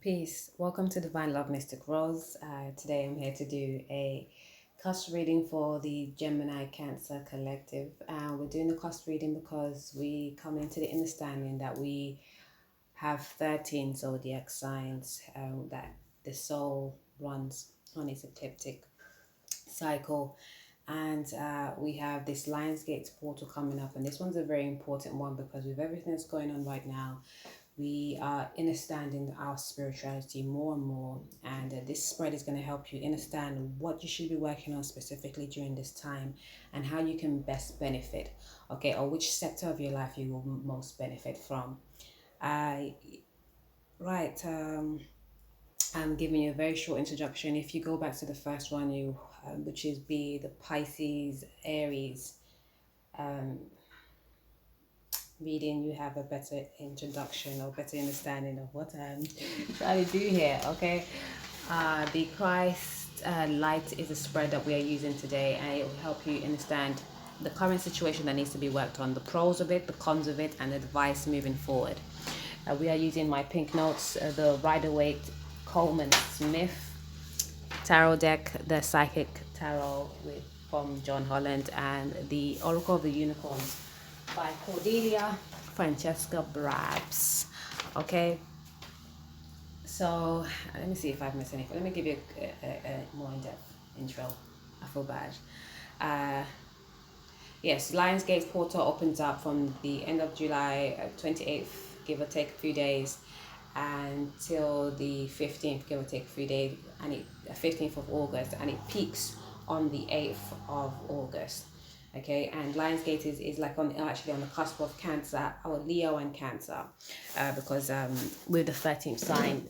Peace. Welcome to Divine Love Mystic Rose. Today I'm here to do a cast reading for the Gemini Cancer Collective. We're doing the cast reading because we come into the understanding that we have 13 zodiac signs that the soul runs on its ecliptic cycle. And we have this Lionsgate portal coming up, and this one's a very important one because with everything that's going on right now, we are understanding our spirituality more and more, and this spread is going to help you understand what you should be working on specifically during this time and how you can best benefit, okay, or which sector of your life you will most benefit from. Right, I'm giving you a very short introduction. If you go back to the first one, which is the Pisces Aries reading, you have a better introduction or better understanding of what I'm trying to do here. Okay, the Christ light is a spread that we are using today, and it will help you understand the current situation that needs to be worked on, the pros of it, the cons of it, and advice moving forward. We are using my pink notes, the Rider-Waite Coleman Smith tarot deck, the Psychic Tarot from John Holland, and the Oracle of the Unicorns by Cordelia Francesca Brabs. Okay, so let me see if I've missed anything. Let me give you a more in-depth intro. I feel bad. Yes, Lionsgate portal opens up from the end of July 28th, give or take a few days, until the 15th, give or take a few days, and 15th of August, and it peaks on the 8th of August. Okay, and Lionsgate is like actually on the cusp of Cancer, or Leo and Cancer, because with the 13th sign,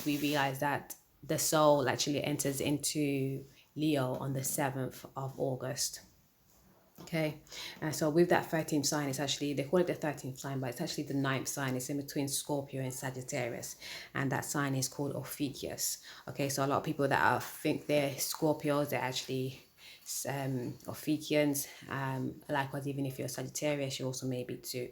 we realize that the soul actually enters into Leo on the 7th of August. Okay, and so with that 13th sign, it's actually, they call it the 13th sign, but it's actually the 9th sign. It's in between Scorpio and Sagittarius, and that sign is called Ophiuchus. Okay, so a lot of people that think they're Scorpios, they're actually Ophiuchians. Likewise, even if you're a Sagittarius, you also may be too.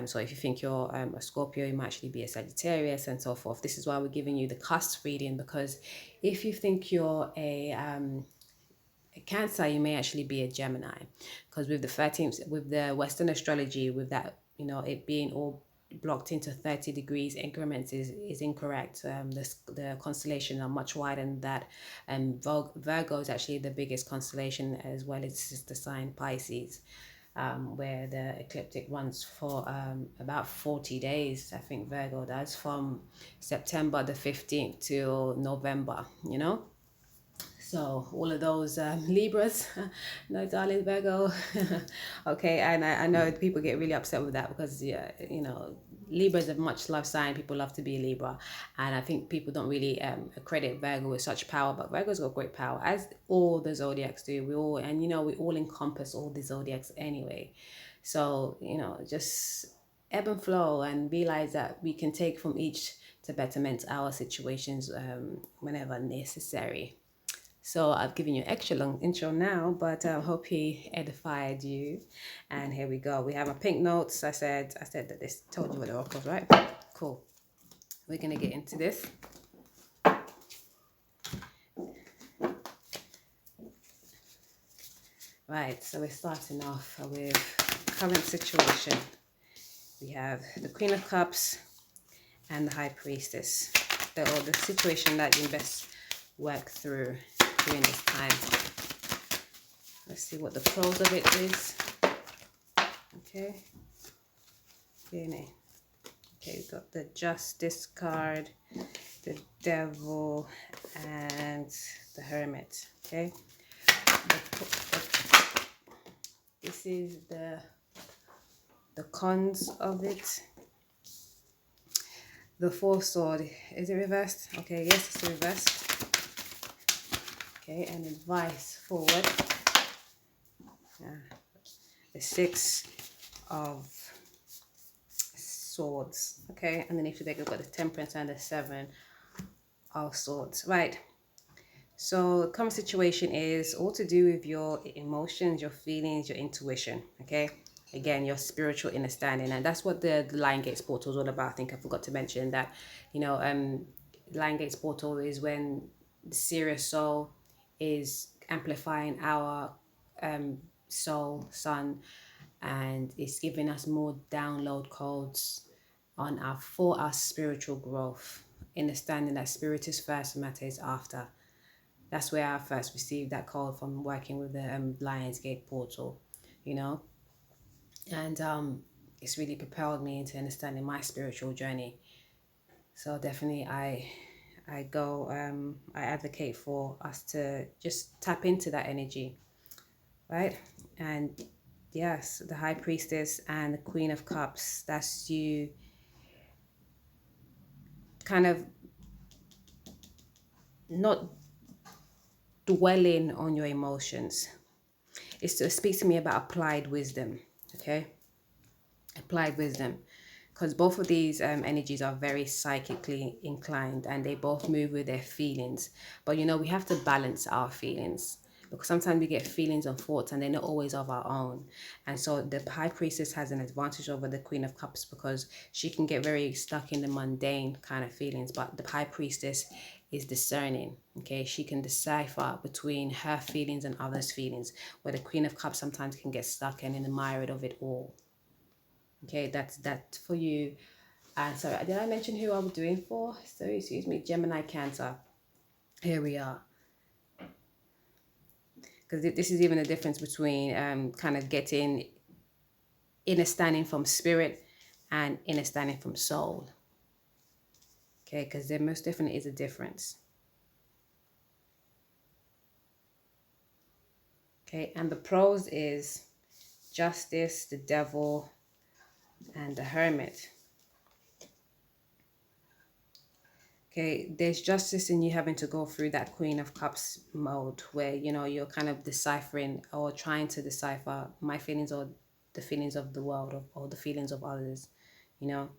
So if you think you're a Scorpio, you might actually be a Sagittarius, and so forth. This is why we're giving you the cusp reading, because if you think you're a Cancer, you may actually be a Gemini, because with the 13th, with the Western astrology, with that, it being all blocked into 30 degrees increments is incorrect. The constellations are much wider than that, and Virgo is actually the biggest constellation, as well as the sign Pisces, where the ecliptic runs for about 40 days. I think Virgo does, from September the 15th till November, So all of those Libras, no, darling, Virgo. Okay, and I know people get really upset with that because, Libra is a much loved sign. People love to be a Libra. And I think people don't really credit Virgo with such power, but Virgo's got great power, as all the zodiacs do. We all encompass all the zodiacs anyway. So, just ebb and flow, and realize that we can take from each to betterment our situations whenever necessary. So I've given you an extra long intro now, but I hope he edified you. And here we go. We have our pink notes. I said that this told you what the oracles, right? Cool. We're gonna get into this. Right. So we're starting off with current situation. We have the Queen of Cups and the High Priestess. The situation that you best work through during this time. Let's see what the pros of it is. Okay. Okay, we've got the Justice card, the Devil, and the Hermit. Okay. This is the cons of it. The Four Sword. Is it reversed? Okay, yes, it's reversed. Okay, and advice forward. The Six of Swords. Okay, and then if you take, we've got the Temperance and the Seven of Swords. Right. So the current situation is all to do with your emotions, your feelings, your intuition. Okay. Again, your spiritual understanding, and that's what the Lion Gates portal is all about. I think I forgot to mention that, Lion Gates portal is when the Sirius soul is amplifying our soul sun, and it's giving us more download codes on for our spiritual growth, understanding that spirit is first, matter is after. That's where I first received that code, from working with the Lionsgate portal, you know, and it's really propelled me into understanding my spiritual journey. So definitely, I go I advocate for us to just tap into that energy, right? And yes, the High Priestess and the Queen of Cups, that's you kind of not dwelling on your emotions. It speaks to me about applied wisdom, okay? Applied wisdom. Because both of these energies are very psychically inclined, and they both move with their feelings. But you know, we have to balance our feelings, because sometimes we get feelings and thoughts and they're not always of our own. And so the High Priestess has an advantage over the Queen of Cups, because she can get very stuck in the mundane kind of feelings. But the High Priestess is discerning, okay? She can decipher between her feelings and others' feelings, where the Queen of Cups sometimes can get stuck and in the mire of it all. Okay, that's that for you. And sorry, did I mention who I'm doing for? So excuse me, Gemini, Cancer. Here we are. Because this is even the difference between kind of getting inner standing from spirit and inner standing from soul. Okay, because there most definitely is a difference. Okay, and the pros is Justice, the Devil, and the Hermit. Okay, there's justice in you having to go through that Queen of Cups mode, where, you know, you're kind of deciphering or trying to decipher my feelings or the feelings of the world, or the feelings of others. You know,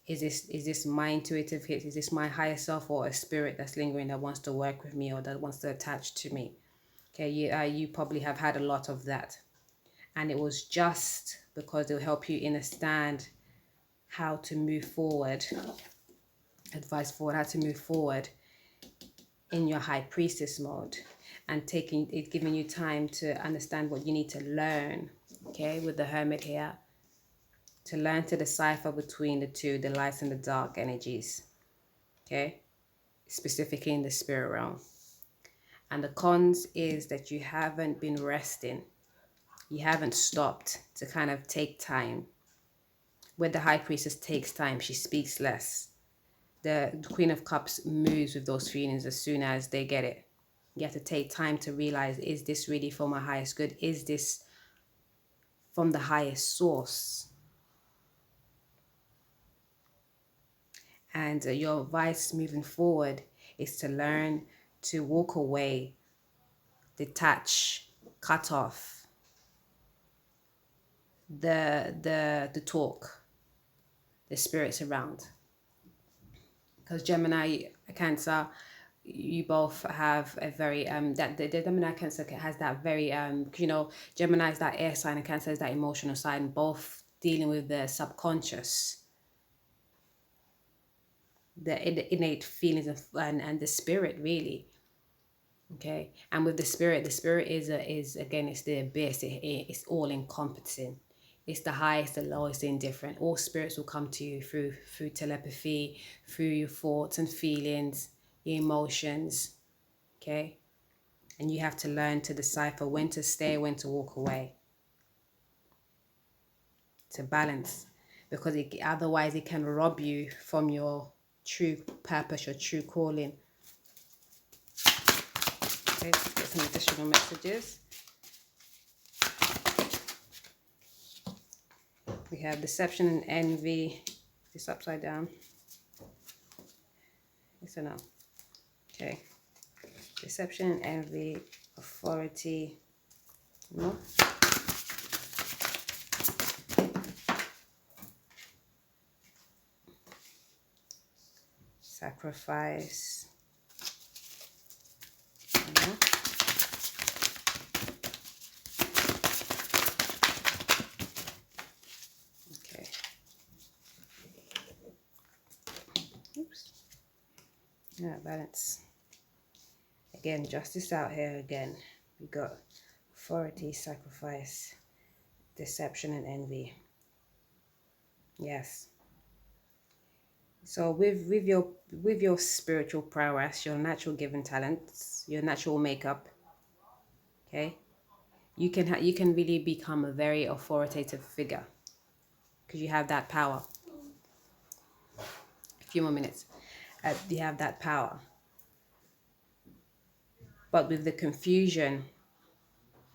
is this my intuitive hit? Is this my higher self, or a spirit that's lingering that wants to work with me or that wants to attach to me? Okay, you probably have had a lot of that, and it was just because it'll help you understand how to move forward. Advice forward, how to move forward in your High Priestess mode, and taking it, giving you time to understand what you need to learn. Okay, with the Hermit here, to learn to decipher between the two, the light and the dark energies. Okay, specifically in the spirit realm. And the cons is that you haven't been resting. You haven't stopped to kind of take time. Where the High Priestess takes time, she speaks less. The Queen of Cups moves with those feelings as soon as they get it. You have to take time to realize, is this really for my highest good? Is this from the highest source? And your advice moving forward is to learn to walk away, detach, cut off the talk, the spirits around. Because Gemini, Cancer, you both have a very that the Gemini, Cancer has that very you know, Gemini is that air sign and Cancer is that emotional sign, both dealing with the subconscious, the innate feelings and the spirit, really. Okay, and with the spirit is again, it's the abyss. It's all encompassing. It's the highest, the lowest, the indifferent. All spirits will come to you through telepathy, through your thoughts and feelings, your emotions. Okay, and you have to learn to decipher when to stay, when to walk away, to balance, because otherwise it can rob you from your true purpose, your true calling. Okay, let's get some additional messages. We have deception and envy. This upside down. Yes or no? Okay. Deception and envy, authority. No. Sacrifice. No. Okay. Oops. Yeah, balance. Again, justice out here again. We got authority, sacrifice, deception, and envy. Yes. So with your spiritual prowess, your natural given talents, your natural makeup, okay, you can really become a very authoritative figure because you have that power. A few more minutes. You have that power. But with the confusion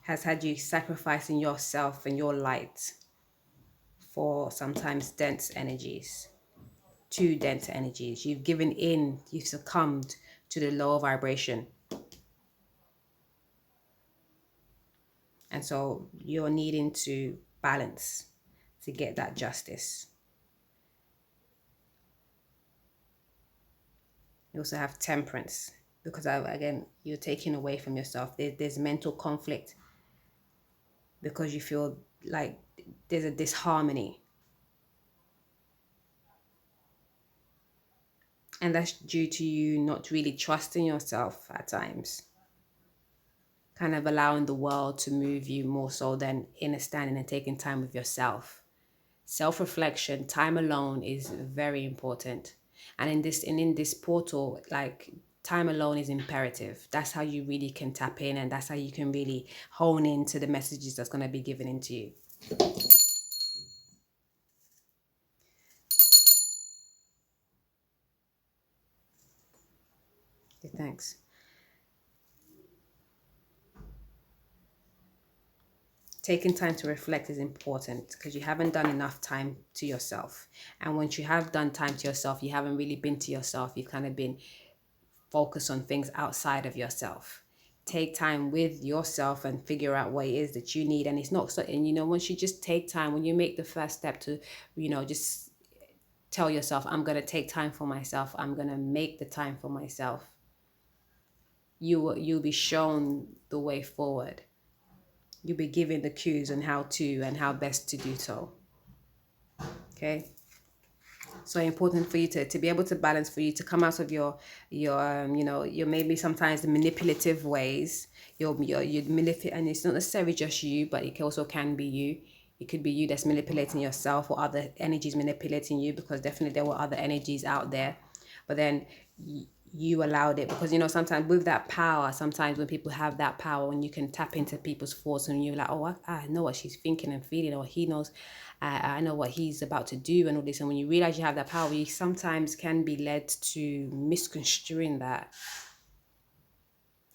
has had you sacrificing yourself and your light for sometimes dense energies, too dense energies. You've given in, you've succumbed to the lower vibration. And so you're needing to balance to get that justice. You also have temperance because again, you're taking away from yourself. There's mental conflict because you feel like there's a disharmony. And that's due to you not really trusting yourself at times. Kind of allowing the world to move you more so than inner standing and taking time with yourself. Self-reflection, time alone is very important. And in this portal, like time alone is imperative. That's how you really can tap in, and that's how you can really hone into the messages that's going to be given into you. Okay, thanks. Taking time to reflect is important because you haven't done enough time to yourself. And once you have done time to yourself, you haven't really been to yourself. You've kind of been focused on things outside of yourself. Take time with yourself and figure out what it is that you need. And it's not so, and once you just take time, when you make the first step to, just tell yourself, I'm going to take time for myself. I'm going to make the time for myself. You'll be shown the way forward. You'll be given the cues on how to and how best to do so. Okay. So important for you to be able to balance, for you to come out of your maybe sometimes the manipulative ways. You manipulate, and it's not necessarily just you, but it also can be you. It could be you that's manipulating yourself, or other energies manipulating you, because definitely there were other energies out there. But then you allowed it because sometimes with that power, sometimes when people have that power, when you can tap into people's thoughts and you're like, oh, I know what she's thinking and feeling, or he knows, I know what he's about to do and all this. And when you realize you have that power, you sometimes can be led to misconstruing that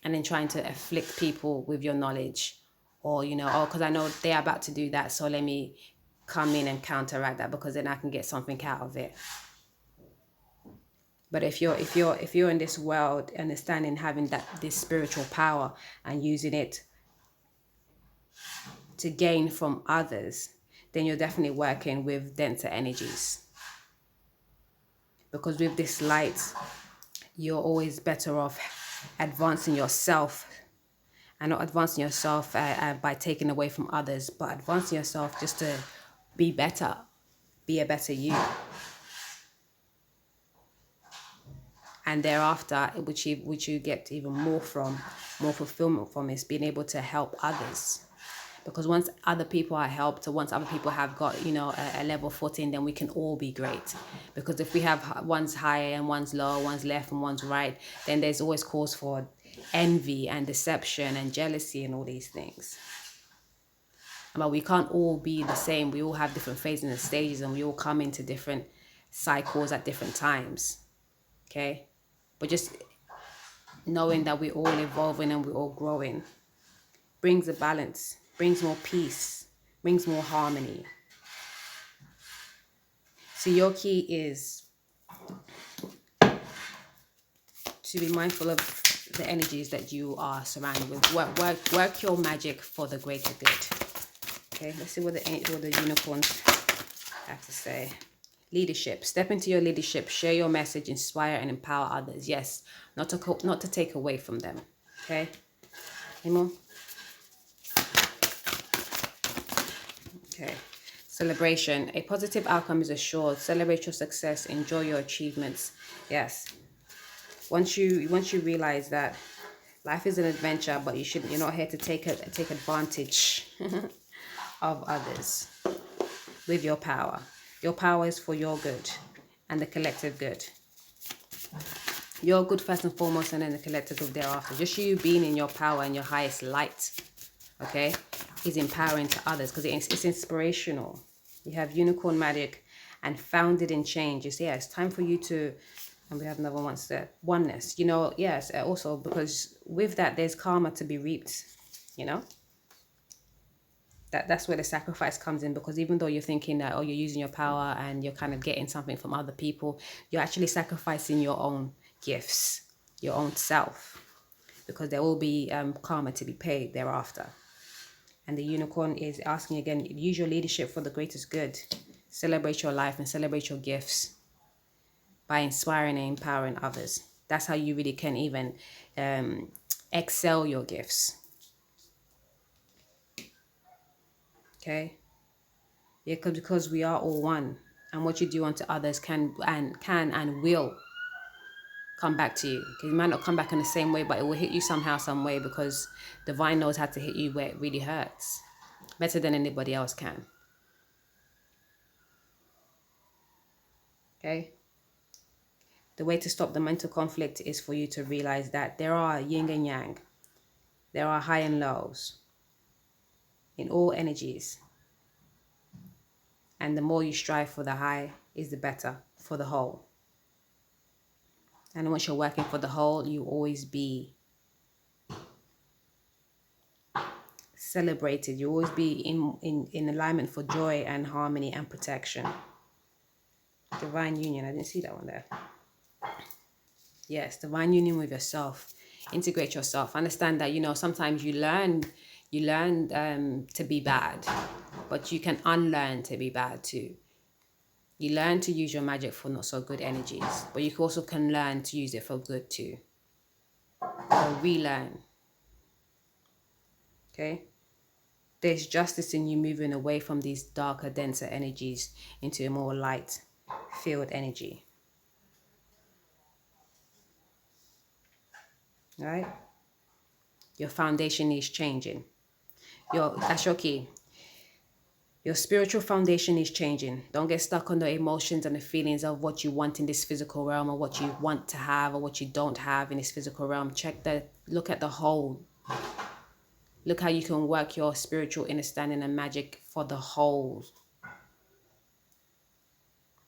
and then trying to afflict people with your knowledge, or because I know they're about to do that, so let me come in and counteract that because then I can get something out of it. But if you're in this world, understanding, having this spiritual power and using it to gain from others, then you're definitely working with denser energies. Because with this light, you're always better off advancing yourself, and not advancing yourself by taking away from others, but advancing yourself just to be better, be a better you. And thereafter, which you get even more fulfillment from, is being able to help others. Because once other people are helped, or once other people have got a level 14, then we can all be great. Because if we have one's higher and one's lower, one's left and one's right, then there's always cause for envy and deception and jealousy and all these things. But we can't all be the same. We all have different phases and stages, and we all come into different cycles at different times. Okay? But just knowing that we're all evolving and we're all growing brings a balance, brings more peace, brings more harmony. So your key is to be mindful of the energies that you are surrounded with. Work your magic for the greater good. Okay, let's see what the unicorns have to say. Leadership. Step into your leadership. Share your message. Inspire and empower others. Yes, not to take away from them. Okay. Any more? Okay. Celebration. A positive outcome is assured. Celebrate your success. Enjoy your achievements. Yes. Once you realize that life is an adventure, but you're not here to take advantage of others with your power. Your power is for your good and the collective good. Your good first and foremost, and then the collective good thereafter. Just you being in your power and your highest light, okay, is empowering to others, because it's inspirational. You have unicorn magic and founded in change. You say, yeah, it's time for you to, and we have another one, oneness. You know, yes, also because with that there's karma to be reaped. You know, that's where the sacrifice comes in, because even though you're thinking that, oh, you're using your power and you're kind of getting something from other people, you're actually sacrificing your own gifts, your own self, because there will be karma to be paid thereafter. And the unicorn is asking again, use your leadership for the greatest good. Celebrate your life and celebrate your gifts by inspiring and empowering others. That's how you really can even excel your gifts. Okay? Yeah, because we are all one. And what you do unto others can and will come back to you. It might not come back in the same way, but it will hit you somehow, some way, because divine knows how to hit you where it really hurts. Better than anybody else can. Okay? The way to stop the mental conflict is for you to realize that there are yin and yang. There are high and lows in all energies. And the more you strive for the high is the better for the whole. And once you're working for the whole, you always be celebrated. You always be in alignment for joy and harmony and protection. Divine union. I didn't see that one there. Yes, divine union with yourself. Integrate yourself. Understand that, you know, sometimes you learn to be bad, but you can unlearn to be bad too. You learn to use your magic for not so good energies, but you also can learn to use it for good too. Or relearn. Okay? There's justice in you moving away from these darker, denser energies into a more light field energy. Right? Your foundation is changing. That's your key. Your spiritual foundation is changing. Don't get stuck on the emotions and the feelings of what you want in this physical realm, or what you want to have or what you don't have in this physical realm. Look at the whole. Look how you can work your spiritual understanding and magic for the whole.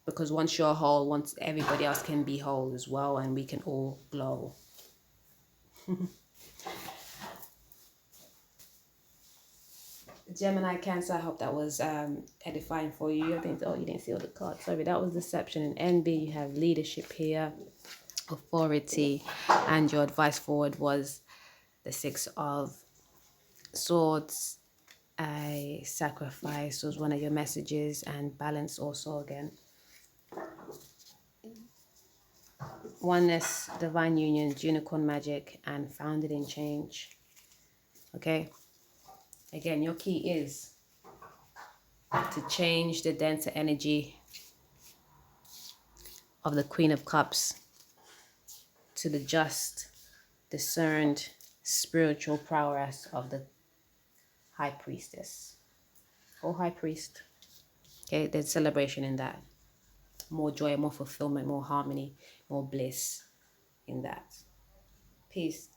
Because once you're whole, once everybody else can be whole as well, and we can all glow. Gemini, Cancer, I hope that was edifying for you. I think, oh, you didn't see all the cards. Sorry, that was deception and envy. You have leadership here, authority, and your advice forward was the Six of Swords. I sacrifice was one of your messages, and balance also again. Oneness, divine union, unicorn magic, and founded in change. Okay? Again, your key is to change the denser energy of the Queen of Cups to the just, discerned, spiritual prowess of the High Priestess or High Priest. Okay, there's celebration in that. More joy, more fulfillment, more harmony, more bliss in that. Peace.